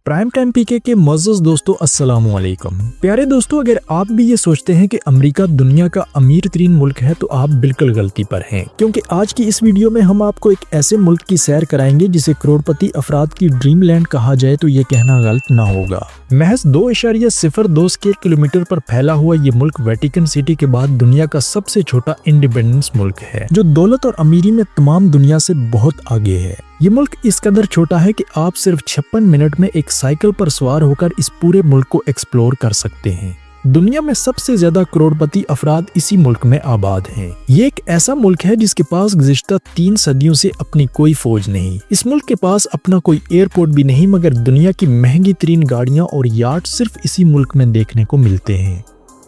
Prime time पीके के मुअज़्ज़ज़ दोस्तों अस्सलाम वालेकुम। प्यारे दोस्तों, अगर आप भी ये सोचते हैं कि अमेरिका दुनिया का अमीर तरीन मुल्क है तो आप बिल्कुल गलती पर हैं, क्योंकि आज की इस वीडियो में हम आपको एक ऐसे मुल्क की सैर कराएंगे जिसे करोड़पति अफराद की ड्रीम लैंड कहा जाए तो ये कहना गलत ना होगा। महज 2.02 स्क्वायर किलोमीटर पर फैला हुआ ये मुल्क वेटिकन सिटी के बाद दुनिया का सबसे छोटा इंडिपेंडेंस मुल्क है, जो दौलत और अमीरी में तमाम दुनिया से बहुत आगे है। ये मुल्क इस कदर छोटा है कि आप सिर्फ 56 मिनट में एक साइकिल पर सवार होकर इस पूरे मुल्क को एक्सप्लोर कर सकते हैं। दुनिया में सबसे ज्यादा करोड़पति अफराद इसी मुल्क में आबाद हैं। ये एक ऐसा मुल्क है जिसके पास गुज़िश्ता 3 सदियों से अपनी कोई फौज नहीं। इस मुल्क के पास अपना कोई एयरपोर्ट भी नहीं, मगर दुनिया की महंगी तरीन गाड़ियां और याट सिर्फ इसी मुल्क में देखने को मिलते हैं।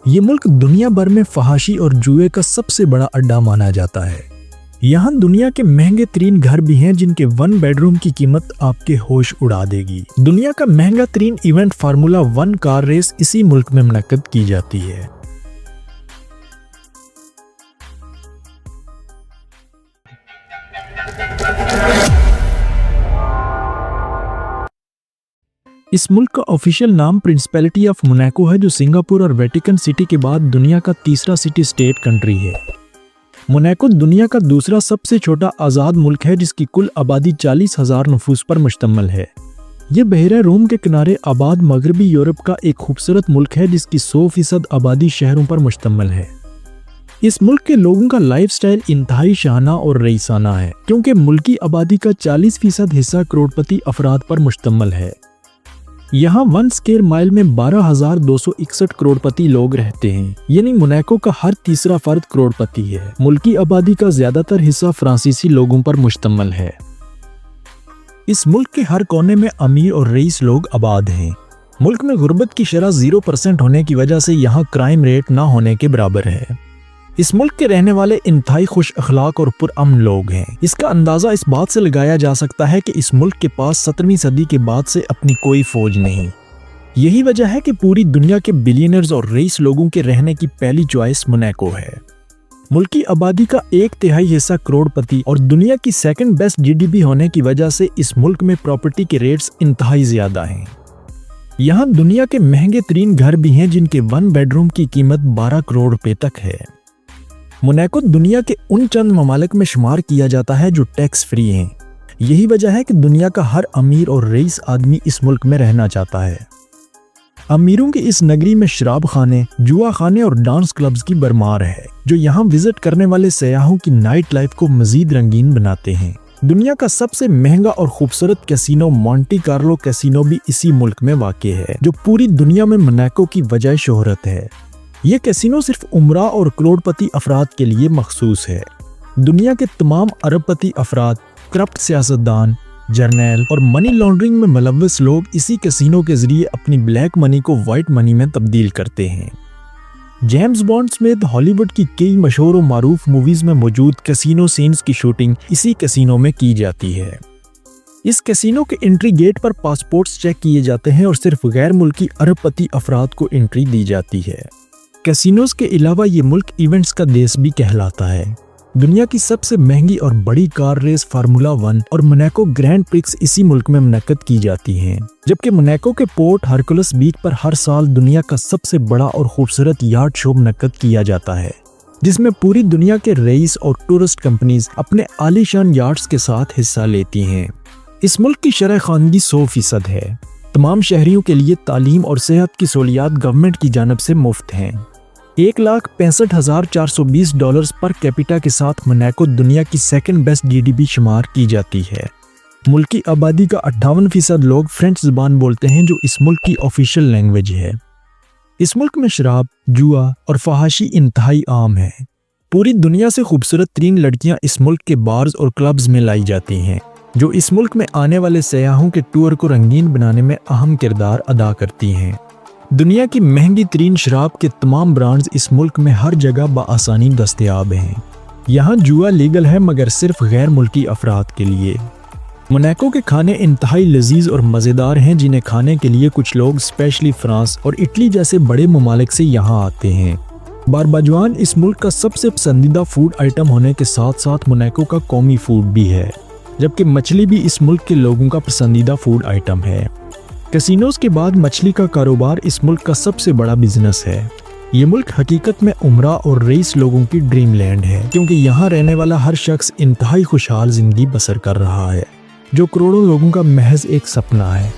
ये मुल्क दुनिया भर में फहाशी और जुए का सबसे बड़ा अड्डा माना जाता है। यहाँ दुनिया के महंगे तरीन घर भी हैं जिनके 1 बेडरूम की कीमत आपके होश उड़ा देगी। दुनिया का महंगा तरीन इवेंट फार्मूला 1 कार रेस इसी मुल्क में मुनक्कद की जाती है। इस मुल्क का ऑफिशियल नाम प्रिंसिपैलिटी ऑफ मोनाको है, जो सिंगापुर और वेटिकन सिटी के बाद दुनिया का तीसरा सिटी स्टेट कंट्री है। मोनाको दुनिया का दूसरा सबसे छोटा आज़ाद मुल्क है, जिसकी कुल आबादी 40,000 नफूस पर मुश्तमिल है। ये बहरे रोम के किनारे आबाद मगरबी यूरोप का एक खूबसूरत मुल्क है, जिसकी 100% आबादी शहरों पर मुश्तमिल है। इस मुल्क के लोगों का लाइफस्टाइल इंतहाई शाहाना और रईसाना है, क्योंकि मुल्की आबादी का 40% हिस्सा करोड़पति अफराद पर मुश्तमिल है। यहाँ 1 स्क्वायर माइल में 12,261 करोड़पति लोग रहते हैं, यानी मोनाको का हर तीसरा फर्द करोड़पति है। मुल्की आबादी का ज्यादातर हिस्सा फ्रांसीसी लोगों पर मुश्तमिल है। इस मुल्क के हर कोने में अमीर और रईस लोग आबाद हैं। मुल्क में गुर्बत की शरह 0% होने की वजह से यहाँ क्राइम रेट ना होने के बराबर है। इस मुल्क के रहने वाले इंतहाई खुश अखलाक और पुरअमन लोग हैं। इसका अंदाजा इस बात से लगाया जा सकता है कि इस मुल्क के पास 17वीं सदी के बाद से अपनी कोई फौज नहीं। यही वजह है कि पूरी दुनिया के बिलियनर्स और रईस लोगों के रहने की पहली चॉइस मोनाको है। मुल्क की आबादी का 1/3 हिस्सा करोड़पति और दुनिया की सेकंड बेस्ट GDP होने की वजह से इस मुल्क में प्रॉपर्टी के रेट्स इंतहाई ज्यादा हैं। यहाँ दुनिया के महंगे तरीन घर भी हैं, जिनके 1 बेडरूम की कीमत 12 करोड़ रुपए तक है। मोनाको दुनिया के उन चंद ममालिक में शुमार किया जाता है जो टैक्स फ्री हैं। यही वजह है कि दुनिया का हर अमीर और रईस आदमी इस मुल्क में रहना चाहता है। अमीरों की इस नगरी में शराब खाने, जुआ खाने और डांस क्लब्स की भरमार है, जो यहाँ विजिट करने वाले सयाहों की नाइट लाइफ को मजीद रंगीन बनाते हैं। दुनिया का सबसे महंगा और खूबसूरत कैसीनो मॉन्टी कार्लो कैसीनो भी इसी मुल्क में वाक़ है, जो पूरी दुनिया में मोनाको की वजह शोहरत है। ये कैसीनो सिर्फ उमरा और करोड़पति अफराद के लिए मखसूस है। दुनिया के तमाम अरबपति अफराद, करप्ट सियासतदान, जर्नैल और मनी लॉन्ड्रिंग में मुलव्वस लोग इसी कैसीनो के जरिए अपनी ब्लैक मनी को वाइट मनी में तब्दील करते हैं। जेम्स बॉन्ड समेत हॉलीवुड की कई मशहूर और मारूफ मूवीज में मौजूद कैसीनो सीन्स की शूटिंग इसी कैसीनो में की जाती है। इस कैसीनो के एंट्री गेट पर पासपोर्ट्स चेक किए जाते हैं और सिर्फ गैर मुल्की अरबपति अफराद को एंट्री दी जाती है। कैसीनोज के अलावा ये मुल्क इवेंट्स का देश भी कहलाता है। दुनिया की सबसे महंगी और बड़ी कार रेस फार्मूला 1 और मोनाको ग्रैंड प्रिक्स इसी मुल्क में मुनक्कद की जाती हैं, जबकि मोनाको के पोर्ट हरकुलस बीच पर हर साल दुनिया का सबसे बड़ा और खूबसूरत याट शो मुनक्कद किया जाता है, जिसमें पूरी दुनिया के रईस और टूरिस्ट कंपनीज अपने आलीशान याट्स के साथ हिस्सा लेती हैं। इस मुल्क की शरह खानगी 100% है। तमाम शहरियों के लिए तालीम और सेहत की सहूलियात गवर्नमेंट की जानिब से मुफ्त हैं। $1,65,420 पर कैपिटा के साथ मोनाको दुनिया की सेकंड बेस्ट GDP शुमार की जाती है। मुल्क की आबादी का 58% लोग फ्रेंच ज़बान बोलते हैं, जो इस मुल्क की ऑफिशियल लैंग्वेज है। इस मुल्क में शराब, जुआ और फहाशी इंतहाई आम है। पूरी दुनिया से खूबसूरत तरीन लड़कियां इस मुल्क के बार्स और क्लब्स में लाई जाती हैं, जो इस मुल्क में आने वाले सयाहों के टूर को रंगीन बनाने में अहम किरदार अदा करती हैं। दुनिया की महंगी तरीन शराब के तमाम ब्रांड्स इस मुल्क में हर जगह बआसानी दस्तयाब हैं। यहाँ जुआ लीगल है, मगर सिर्फ गैर मुल्की अफराद के लिए। मोनाको के खाने इंतहाई लजीज और मज़ेदार हैं, जिन्हें खाने के लिए कुछ लोग स्पेशली फ्रांस और इटली जैसे बड़े ममालिक से यहाँ आते हैं। बारबाजुआन इस मुल्क का सबसे पसंदीदा फूड आइटम होने के साथ साथ मोनाको का कौमी फूड भी है, जबकि मछली भी इस मुल्क के लोगों का पसंदीदा फूड आइटम है। कैसीनोज के बाद मछली का कारोबार इस मुल्क का सबसे बड़ा बिजनेस है। ये मुल्क हकीकत में उमरा और रईस लोगों की ड्रीम लैंड है, क्योंकि यहाँ रहने वाला हर शख्स इंतहाई खुशहाल जिंदगी बसर कर रहा है, जो करोड़ों लोगों का महज एक सपना है।